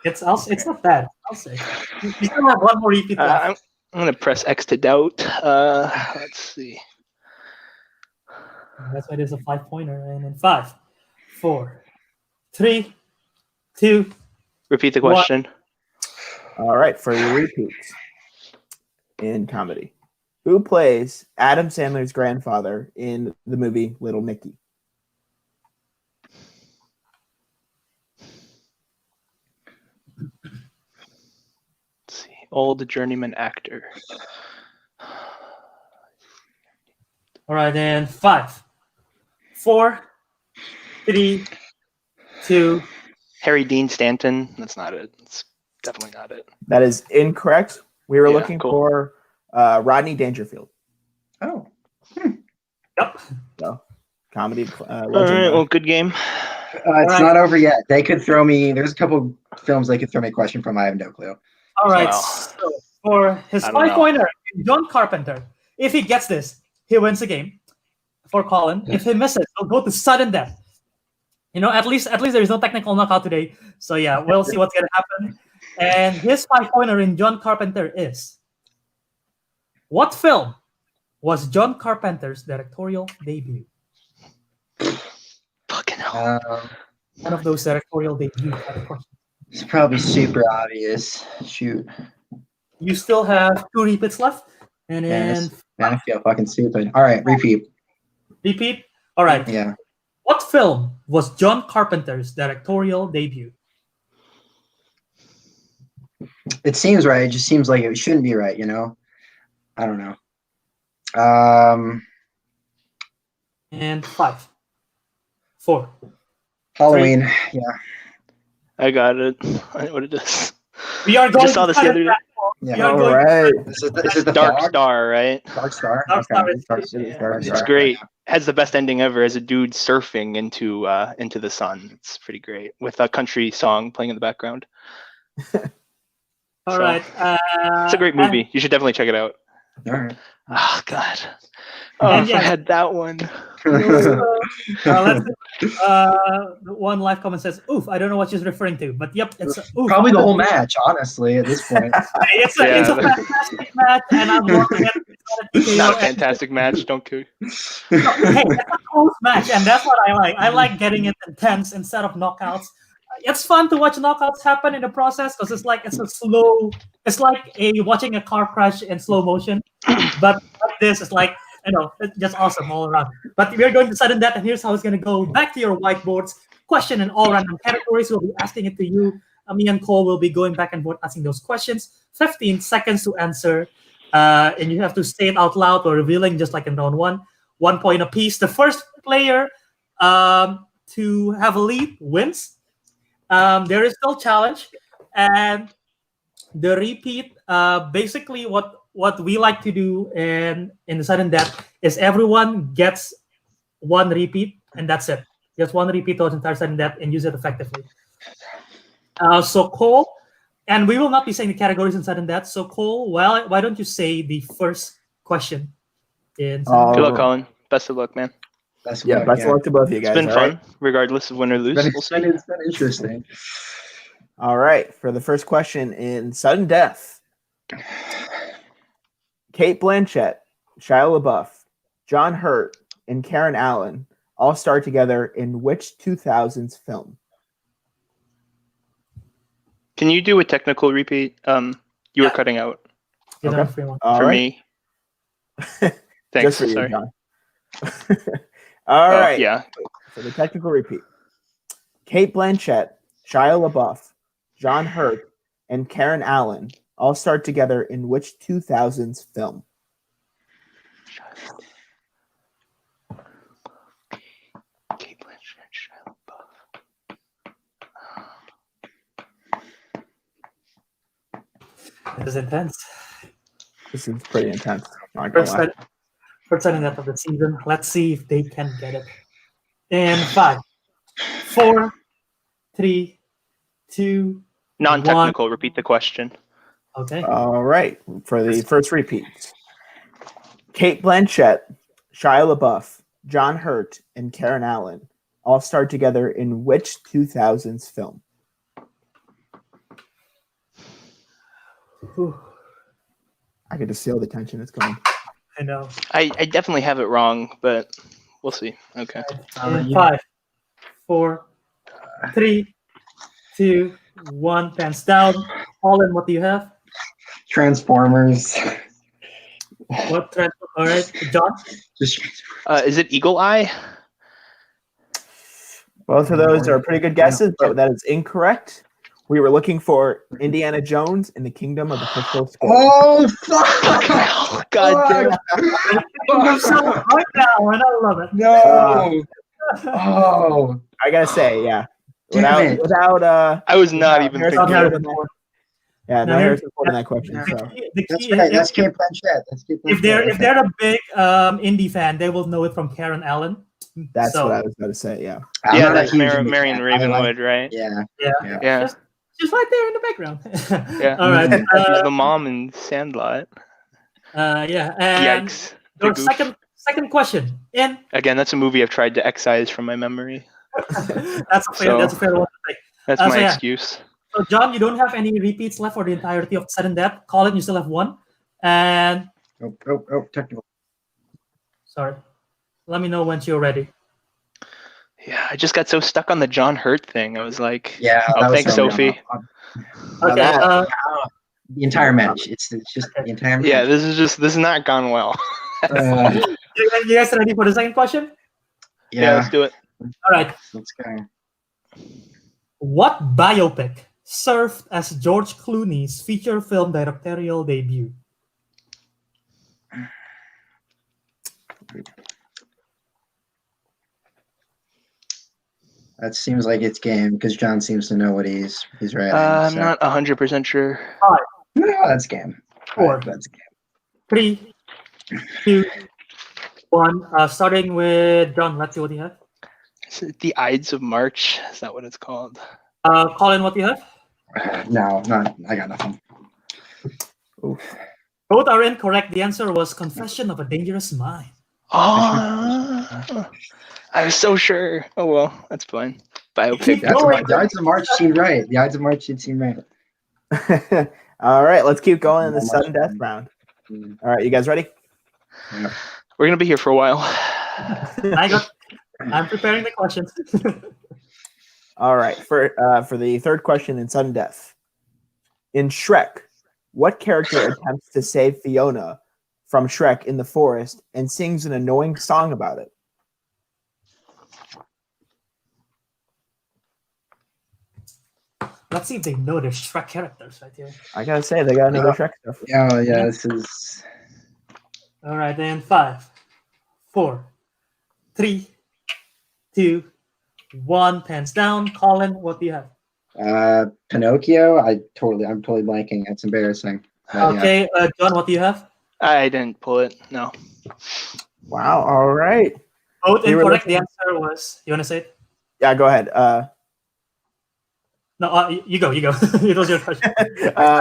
It's not bad. I'll say. You still have one more repeat left. I'm gonna press X to doubt. Let's see. That's why there's a 5-pointer. And in 5, 4, 3, 2. Repeat the question. All right, for your repeats in comedy. Who plays Adam Sandler's grandfather in the movie Little Nicky? Let's see. Old journeyman actor. All right, and 5, 4, 3, 2. Harry Dean Stanton. That's not it. It's definitely not it. That is incorrect. We were Yeah, looking cool. for Rodney Dangerfield. Oh. Yep. So, comedy All legend. right. Well, good game. It's right. not over yet. They could throw me. There's a couple films they could throw me a question from. I have no clue. All right. Wow. So for his I don't know. 5-pointer, John Carpenter, if he gets this, he wins the game. For Colin, if he misses, he'll go to sudden death. At least there is no technical knockout today. So yeah, we'll see what's gonna happen. And his 5-pointer in John Carpenter is: what film was John Carpenter's directorial debut? Fucking hell. One of those directorial debut kind of questions. It's probably super obvious. Shoot. You still have 2 repeats left, and Yes. then Man, I feel fucking stupid. All right, repeat. repeat. All right. Yeah. What film was John Carpenter's directorial debut? It seems right. It just seems like it shouldn't be right, I don't know. And 5, 4. Halloween. Yeah. I got it. I know what it is. We are I going just saw to this the cut other it day. back. Yeah. We are All going right. This is the Dark fog? Star, right? Dark Star. Dark Star is- Dark yeah. Dark It's Star. great. Has the best ending ever as a dude surfing into the sun. It's pretty great with a country song playing in the background. All So, right. It's a great movie. You should definitely check it out. All right. Oh God. Oh, And if yeah. I had that one. One live comment says, "Oof, I don't know what she's referring to, but yep, it's oof." Probably the whole match, honestly, at this point. It's a Yeah. fantastic match, and I'm loving it. It's not a fantastic match. Don't go. Hey, it's a close match, and that's what I like. I like getting it intense instead of knockouts. It's fun to watch knockouts happen in the process because it's like watching a car crash in slow motion. But like this, it's like it's just awesome all around. But we're going to sudden death, and here's how it's going to go. Back to your whiteboards. Question in all random categories. We'll be asking it to you. Me and Cole will be going back and forth asking those questions. 15 seconds to answer, and you have to say it out loud or revealing, just like in round 1. 1 point apiece. The first player to have a lead wins. There is still challenge, and the repeat. Basically, what we like to do in the sudden death is everyone gets 1 repeat, and that's it. Just 1 repeat to the entire sudden death and use it effectively. So Cole, and we will not be saying the categories in sudden death. So Cole, why don't you say the first question in sudden Good death? luck, Colin. Best of luck, man. Best of luck to both of you guys. It's been all fun, right? regardless of win or lose. We'll see. It's been interesting. All right. For the first question in sudden death, Kate Blanchett, Shia LaBeouf, John Hurt, and Karen Allen all star together in which 2000s film? Can you do a technical repeat? You were cutting out You know, Okay. free one. All for right. me. Just Thanks. for you, Sorry. John. All Oh, right. Yeah. For the technical repeat, Kate Blanchett, Shia LaBeouf, John Hurt, and Karen Allen all start together in which 2000s film? Kate Blanchett, Shia LaBeouf. This is intense. This is pretty intense. Not gonna lie. First sudden death of the season. Let's see if they can get it. In 5, 4, 3, 2, Non-technical. Repeat the question. okay. All right. For the first repeat, Kate Blanchett, Shia LaBeouf, John Hurt, and Karen Allen all start together in which 2000s film? Whew, I could just feel the tension that's going. I know. I definitely have it wrong, but we'll see. Okay. In 5, 4, 3, 2, 1. Pants down. Colin, what do you have? Transformers. What? All right, John. Just Is it Eagle Eye? Both of those are pretty good guesses, but that is incorrect. We were looking for Indiana Jones in the Kingdom of the Crystal Skull. oh fuck! Oh, God damn it. You're so right now, and I love it. No. Oh, I gotta say, yeah. Damn it. Without I was not even Harrison thinking. Ford in there. Yeah, no No, Harrison Ford in that question. Yeah. So The that's key right. is That's Kate Blanchett. That's Kate Blanchett. if they're a big indie fan, they will know it from Karen Allen. that's So- what I was going to say. Yeah. I'm Yeah, not a that's huge indie Marion fan. Ravenwood, right? Yeah. Yeah. Yeah. Just right there in the background. Yeah. All right. The mom in Sandlot. Yeah. And Yikes. your The goof. second question in. Again, that's a movie I've tried to excise from my memory. That's a fair. That's a fair one to take. That's So my yeah. excuse. So John, you don't have any repeats left for the entirety of sudden death. Colin, you still have one. And Technical. sorry, let me know when you're ready. Yeah, I just got so stuck on the John Hurt thing. I was like, Yeah. oh, that was thanks, so Sophie. Okay. that- The entire match. It's just the entire match. Yeah, this is not gone well. You guys ready for the second question? Yeah, let's do it. All right. Let's go. What biopic served as George Clooney's feature film directorial debut? That seems like it's game because John seems to know what he's writing. I'm so. not 100% sure. No, that's game. Four. That's game. 3, 2, 1. Starting with John. Let's see what you have. Is it The Ides of March? Is that what it's called? Colin, what do you have? No, I got nothing. Both are incorrect. The answer was Confession of a Dangerous Mind. Oh, I was so sure. Oh well, that's fine. Biopic. The Ides of March seemed right. The Ides of March did seem right. All right, let's keep going in the sudden death round. All right, you guys ready? Yeah. We're gonna be here for a while. I'm preparing the questions. All right, for the third question in sudden death. In Shrek, what character attempts to save Fiona from Shrek in the forest and sings an annoying song about it? Let's see if they know their Shrek characters right here. I gotta say, they gotta know their Shrek stuff. Oh yeah, this is. All right, then 5, 4, 3, 2, 1. Pens down. Colin, what do you have? Pinocchio. I'm totally blanking. It's embarrassing. Okay, John, what do you have? I didn't pull it. No. Wow. All right. Both You were incorrect. The looking- answer was. You want to say it? Yeah, go ahead. No, you go. It was your question.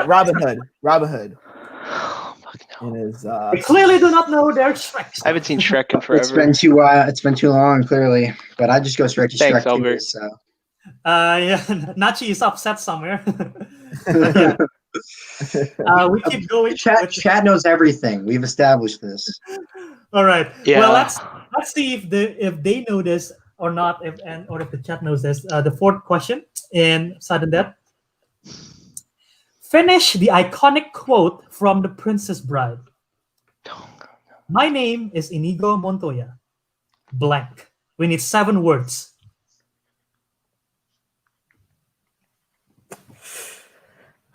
Robin Hood. Oh, fuck no. In his, They clearly do not know their Shrek. I haven't seen Shrek in forever. It's been too long, clearly. But I just go straight to Thanks, Shrek 2. Albert. So. Yeah, Nachi is upset somewhere. We keep going. Chat knows everything. We've established this. All right. Yeah. Well, let's see if they know this or not, or if the chat knows this. The fourth question in sudden death. Finish the iconic quote from The Princess Bride. My name is Inigo Montoya. Blank. We need 7 words.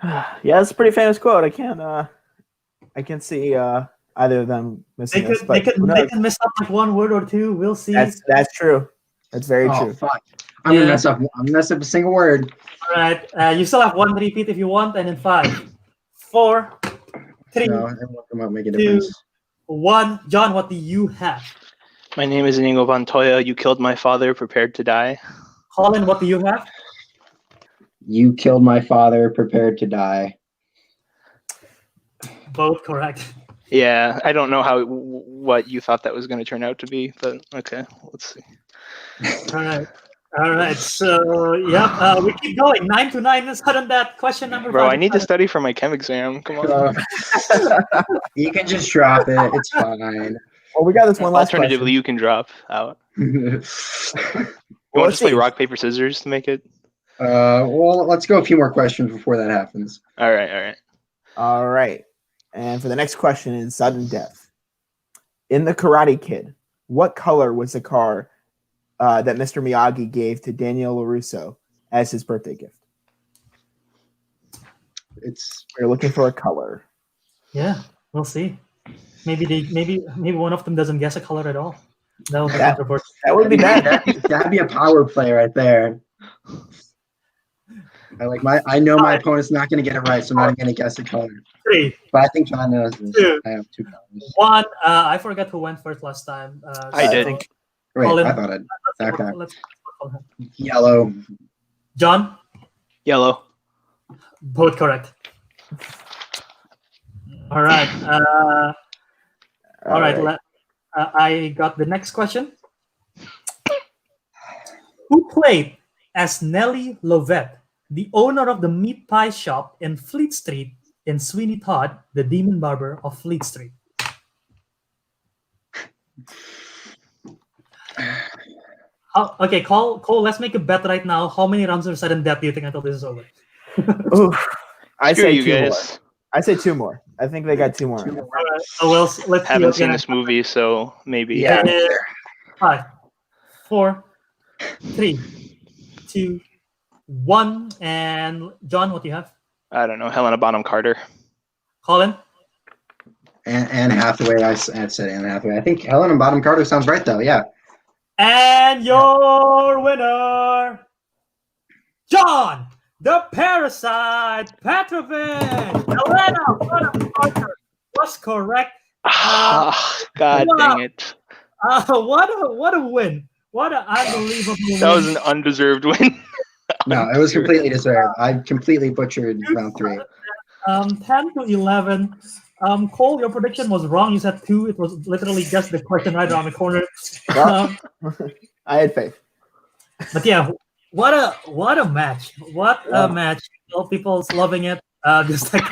Yeah, it's a pretty famous quote. I can't see either of them missing this. They can miss up like 1 word or 2. We'll see. That's true. That's very true. Fuck. I'm gonna mess up. I'm gonna mess up a single word. All right. You still have 1 repeat if you want, and then 5, 4, 3, No, it won't come out make a 2, difference. 1. John, what do you have? My name is Inigo Montoya. You killed my father. Prepared to die. Colin, what do you have? You killed my father. Prepared to die. Both correct. Yeah, I don't know what you thought that was going to turn out to be, but okay, let's see. All right. So we keep going. 9 to 9 is sudden death. Question number 5. Bro, I need to study for my chem exam. Come on. You can just drop it. It's fine. Well, we got this one last Alternatively, question. you can drop out. You Well, want to just play see. rock, paper, scissors to make it? Well, let's go a few more questions before that happens. All right. All right. And for the next question in sudden death. In The Karate Kid, what color was the car that Mr. Miyagi gave to Daniel LaRusso as his birthday gift? We're looking for a color. Yeah, we'll see. Maybe one of them doesn't guess a color at all. That would be That- controversial. That would be bad. That'd be a power play right there. I know my opponent's not going to get it right, so I'm not going to guess a color. 3, But I think John knows this. 2, I have 2 colors. 1. I forgot who went first last time. I did. so Wait, Colin. I thought it. Okay. let's call him. Yellow. John, Yellow. both correct. All right. All right. I got the next question. Who played as Nellie Lovett, the owner of the meat pie shop in Fleet Street in Sweeney Todd, the Demon Barber of Fleet Street? Okay, Cole, let's make a bet right now. How many rounds of sudden death do you think until this is over? Oof. I Screw say you 2 more. guys. I say 2 more. I think they got 2 more. Well, let's see. Haven't seen this movie, so maybe. Yeah. 5, 4, 3, 2, 1. And John, what do you have? I don't know. Helena Bonham Carter. Colin? Anne Hathaway. I said Anne Hathaway. I think Helen and Bottom Carter sounds right though. Yeah. And your winner, John, the Parasite, Petrovich. Helena Bonham Carter was correct. God wow. dang it. What a win. What an unbelievable win. That was an undeserved win. No, it was completely deserved. I completely butchered round 3. 10-11. Cole, your prediction was wrong. You said 2. It was literally just the question right around the corner. Well, I had faith. But yeah, what a match. What a match. All people's loving it. Just like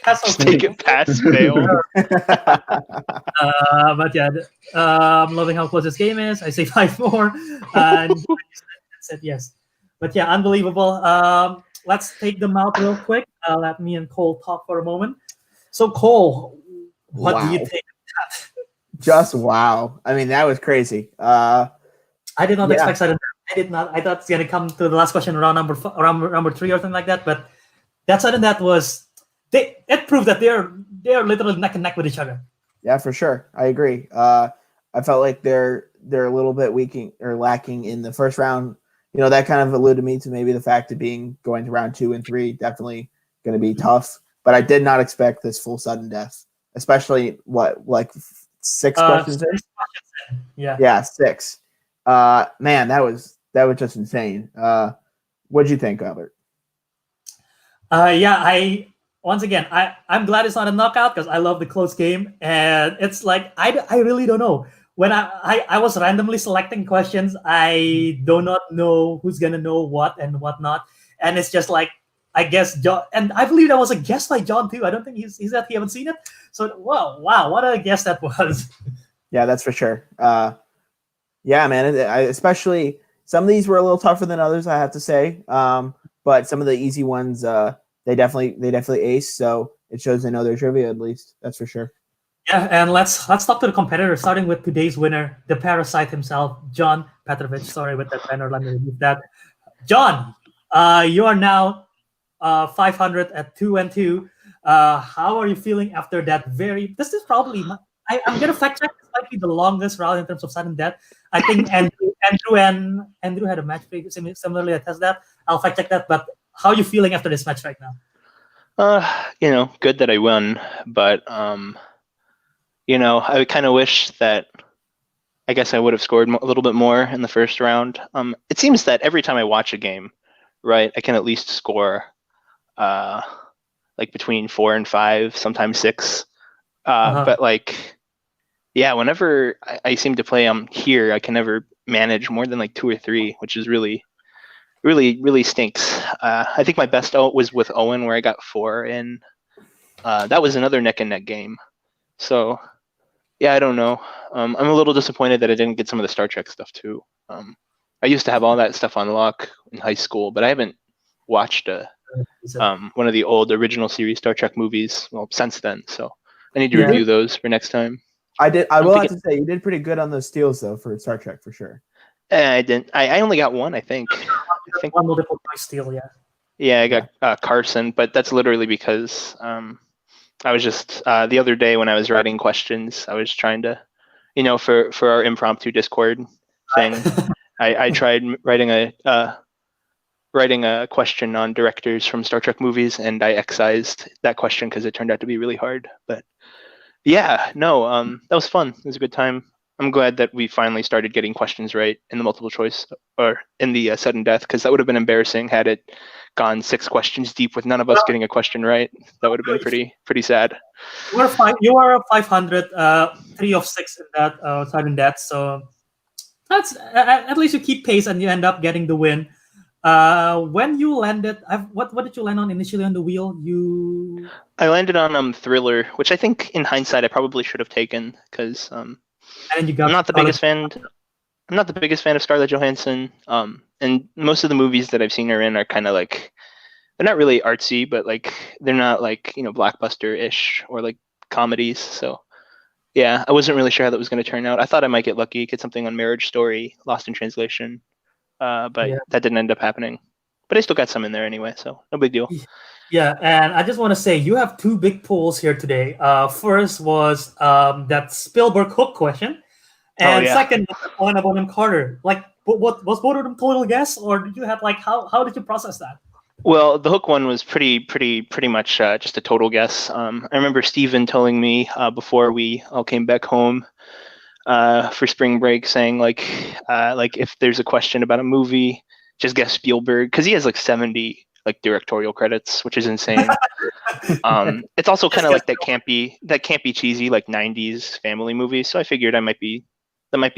Just take it past fail. But yeah, I'm loving how close this game is. I say 5-4. And said yes. But yeah, unbelievable. Let's take them out real quick. Let me and Cole talk for a moment. So Cole, what do you think of that? Just wow. I mean, that was crazy. I did not expect sudden death. I did not. I thought it's gonna come to the last question around number 3 or something like that. But that sudden death was it proved that they're literally neck and neck with each other. Yeah, for sure. I agree. I felt like they're a little bit lacking in the first round. You know, that kind of alluded me to maybe the fact of going to round 2 and 3 definitely going to be tough. But I did not expect this full sudden death, especially 6 questions in? Yeah, 6. Man, that was just insane. What'd you think, Albert? I'm glad it's not a knockout because I love the close game, and it's like I really don't know. When I was randomly selecting questions, I do not know who's gonna know what and what not, and it's just like I guess John, and I believe that was a guess by John too. I don't think he haven't seen it. So wow, what a guess that was. Yeah, that's for sure. Yeah, man. Especially some of these were a little tougher than others, I have to say. But some of the easy ones, they definitely aced. So it shows they know their trivia at least. That's for sure. Yeah, and let's talk to the competitor, starting with today's winner, the Parasite himself, John Petrovich. Sorry with that banner. Let me remove that. John, you are now 500 at 2-2. How are you feeling after that? This is probably I'm gonna fact check. This might be the longest round in terms of sudden death. I think Andrew had a match similarly that has that. I'll fact check that. But how are you feeling after this match right now? Good that I won, but I kind of wish that I guess I would have scored a little bit more in the first round. It seems that every time I watch a game, right, I can at least score like between 4 and 5, sometimes 6. But whenever I seem to play here, I can never manage more than like 2 or 3, which is really, really, really stinks. I think my best was with Owen, where I got 4 in. That was another neck and neck game. So yeah, I don't know. I'm a little disappointed that I didn't get some of the Star Trek stuff too. I used to have all that stuff on lock in high school, but I haven't watched one of the old original series Star Trek movies since then. So I need to review those for next time. I will have to say you did pretty good on those steals though for Star Trek for sure. I didn't. I only got one, I think. One multiple choice steal, yeah. Yeah, I got Carson, but that's literally because I was just the other day when I was writing questions, I was trying to, for our impromptu Discord thing, I tried writing a question on directors from Star Trek movies, and I excised that question because it turned out to be really hard. But yeah, no, that was fun. It was a good time. I'm glad that we finally started getting questions right in the multiple choice or in the sudden death, because that would have been embarrassing had it gone 6 questions deep with none of us getting a question right. That would have been pretty sad. You are 500, 3 of 6 in that sudden death. So That's at least you keep pace and you end up getting the win. When you landed, what did you land on initially on the wheel? I landed on Thriller, which I think in hindsight I probably should have taken because and then you I'm got not the biggest fan. I'm not the biggest fan of Scarlett Johansson. And most of the movies that I've seen her in are kind of like they're not really artsy, but like they're not like blockbuster-ish or like comedies. So yeah, I wasn't really sure how that was going to turn out. I thought I might get lucky, get something on Marriage Story, Lost in Translation, but Yeah. that didn't end up happening. But I still got some in there anyway, so no big deal. Yeah, and I just want to say you have two big pulls here today. First was that Spielberg hook question, and yeah. second one about him Carter. Like, what was both of them total guess, or did you have like how did you process that? Well, the hook one was pretty much just a total guess. I remember Steven telling me before we all came back home for spring break, saying like if there's a question about a movie, just guess Spielberg because he has like 70 like directorial credits, which is insane. It's also kind of like that can't be cheesy like 90s family movie. So I figured that might be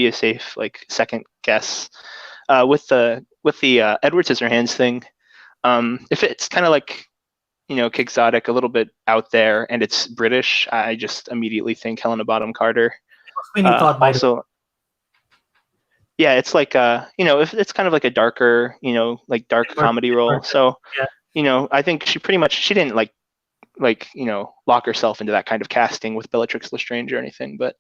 a safe like second guess. With the Edward Scissorhands thing. If it's kind of like, quixotic, a little bit out there, and it's British, I just immediately think Helena Bonham Carter. Also, yeah, it's like if it's kind of like a darker, like dark comedy role. So, yeah. I think she didn't like lock herself into that kind of casting with Bellatrix Lestrange or anything. But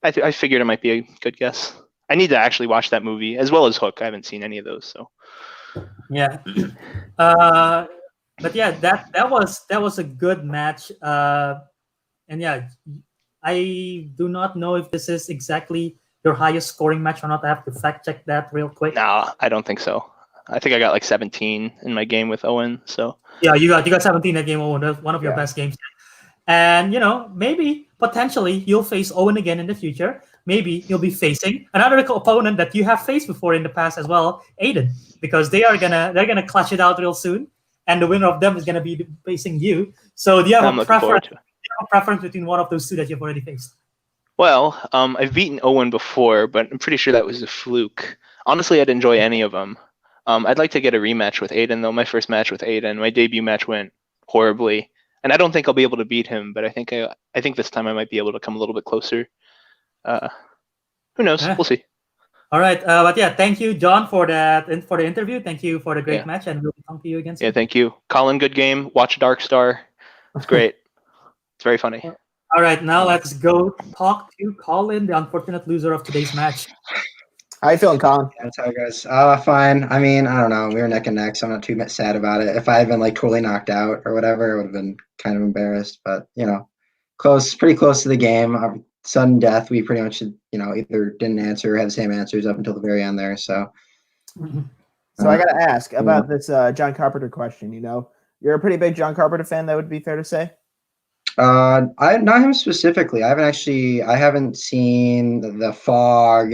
I figured it might be a good guess. I need to actually watch that movie as well as Hook. I haven't seen any of those, so. Yeah, but yeah, that was a good match, and yeah, I do not know if this is exactly your highest scoring match or not. I have to fact check that real quick. No, I don't think so. I think I got like 17 in my game with Owen. So yeah, you got 17 at game Owen. That's one of your best games, and maybe potentially you'll face Owen again in the future. Maybe you'll be facing another opponent that you have faced before in the past as well, Aiden, because they're gonna clutch it out real soon, and the winner of them is gonna be facing you. So do you have a preference between one of those two that you've already faced? Well, I've beaten Owen before, but I'm pretty sure that was a fluke. Honestly, I'd enjoy any of them. I'd like to get a rematch with Aiden, though. My first match with Aiden, my debut match went horribly, and I don't think I'll be able to beat him. But I think this time I might be able to come a little bit closer. Who knows? We'll see. All right, but yeah, thank you, John, for the interview. Thank you for the great match, and we'll talk to you again soon. Yeah, thank you, Colin. Good game. Watch Dark Star. It's great. It's very funny. All right, now let's go talk to Colin, the unfortunate loser of today's match. How you feeling, Colin? That's how it goes. Fine. I mean, I don't know. We were neck and neck, so I'm not too sad about it. If I had been like totally knocked out or whatever, I would have been kind of embarrassed. But pretty close to the game. Sudden death. We pretty much either didn't answer or had the same answers up until the very end there. So. So I got to ask about this John Carpenter question. You're a pretty big John Carpenter fan. That would be fair to say. I not him specifically. I haven't seen The Fog.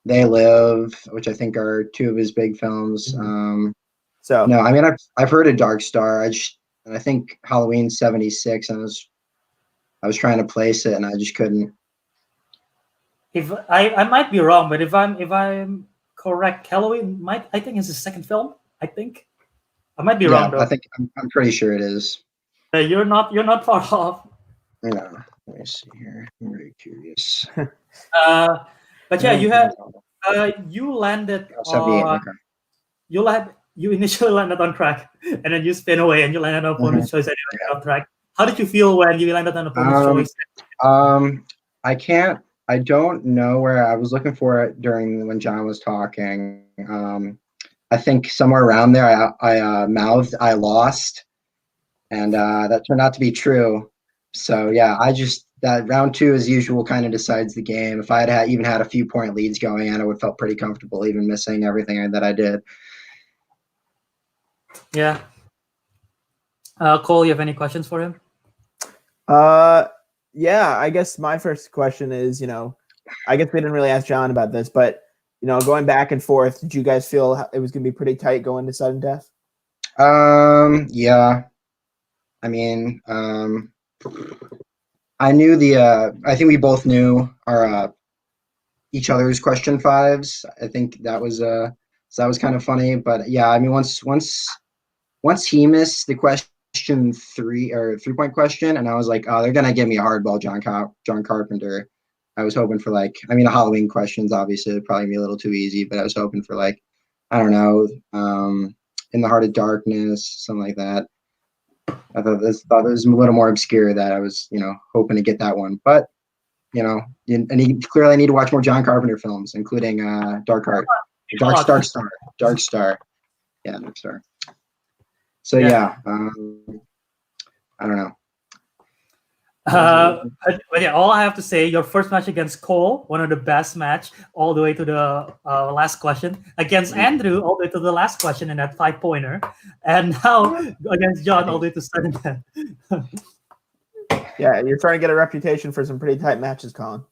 They Live, which I think are two of his big films. So no, I mean I've heard of Dark Star. I think Halloween '76. And I was trying to place it and I just couldn't. If I might be wrong, but if I'm correct, Halloween I think is his second film. I think I might be wrong though. I think I'm pretty sure it is. You're not far off. No, let me see here. I'm very curious. But yeah, you landed on, you initially landed on track, and then you spin away, and you landed on opponent's choice, and you landed on track. How did you feel when you landed on opponent's choice? I don't know where I was looking for it when John was talking. I think somewhere around there, I mouthed "I lost," and that turned out to be true. So yeah, that round two, as usual, kind of decides the game. If I had even had a few point leads going in, I would have felt pretty comfortable, even missing everything that I did. Yeah. Cole, you have any questions for him? Yeah, I guess my first question is, I guess we didn't really ask John about this, but going back and forth, did you guys feel it was going to be pretty tight going to sudden death? Yeah. I mean, I knew I think we both knew our each other's question fives. I think that was so that was kind of funny. But yeah, I mean, once he missed the question 3-point question, and I was like, oh, they're gonna give me a hardball, John Carpenter. I was hoping for like, I mean, the Halloween questions obviously would probably be a little too easy, but I was hoping for like, I don't know, In the Heart of Darkness, something like that. I thought it was a little more obscure that I was, hoping to get that one. But, and you clearly need to watch more John Carpenter films, including Dark Star. Yeah, Dark Star. So yeah, I don't know. But yeah, all I have to say, your first match against Cole, one of the best match, all the way to the last question. Against Andrew, all the way to the last question in that 5-pointer. And now against John, all the way to 7. Yeah, you're trying to get a reputation for some pretty tight matches, Colin.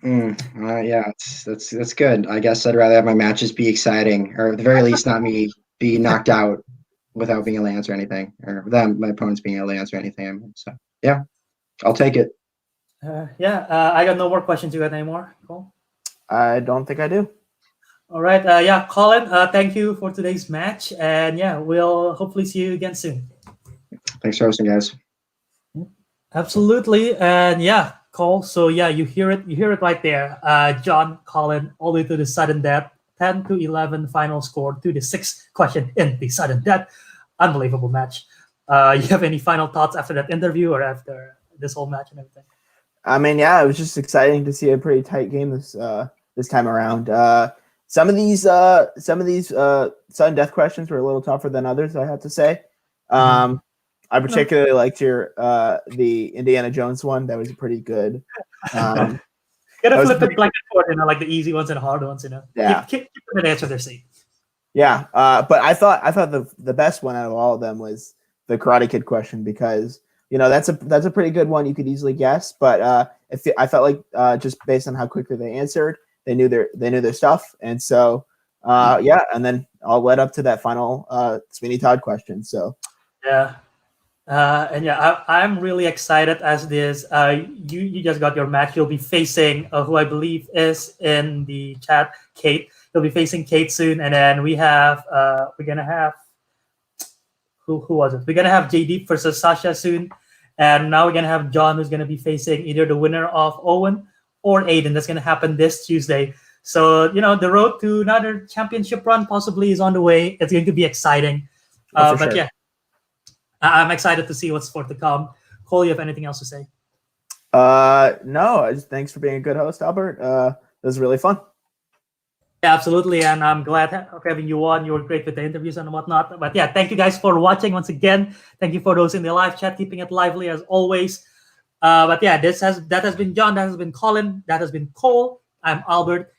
Yeah, that's good. I guess I'd rather have my matches be exciting, or at the very least, not me be knocked out without being able to answer anything, or my opponents being able to answer anything. So yeah. I'll take it. I got no more questions. You got any more, Cole? I don't think I do. All right. Colin, thank you for today's match. And yeah, we'll hopefully see you again soon. Thanks for hosting, guys. Absolutely. And yeah, Cole. So yeah, you hear it right there. John, Colin, all the way to the sudden death, 10-11 final score to the 6th question in the sudden death. Unbelievable match. You have any final thoughts after that interview or after this whole match and everything? I mean, yeah, it was just exciting to see a pretty tight game this time around. Some of these sudden death questions were a little tougher than others, I have to say. I particularly liked the Indiana Jones one. That was pretty good. Gotta flip it back and forth, like the easy ones and hard ones, Yeah. Keep an answer their seat. Yeah, but I thought the best one out of all of them was the Karate Kid question, because that's a pretty good one you could easily guess, but I felt like just based on how quickly they answered, they knew their stuff, and so and then all led up to that final Sweeney Todd question. So I'm really excited as this. You just got your match. You'll be facing who I believe is in the chat, Kate. You'll be facing Kate soon, and then we're gonna have who was it? We're gonna have JD versus Sasha soon. And now we're going to have John, who's going to be facing either the winner of Owen or Aiden. That's going to happen this Tuesday. So, the road to another championship run possibly is on the way. It's going to be exciting. But yeah, I'm excited to see what's for to come. Cole, you have anything else to say? No, thanks for being a good host, Albert. It was really fun. Yeah, absolutely, and I'm glad having you on. You were great with the interviews and whatnot. But yeah, thank you guys for watching once again. Thank you for those in the live chat, keeping it lively as always. But yeah, that has been John, that has been Colin, that has been Cole. I'm Albert.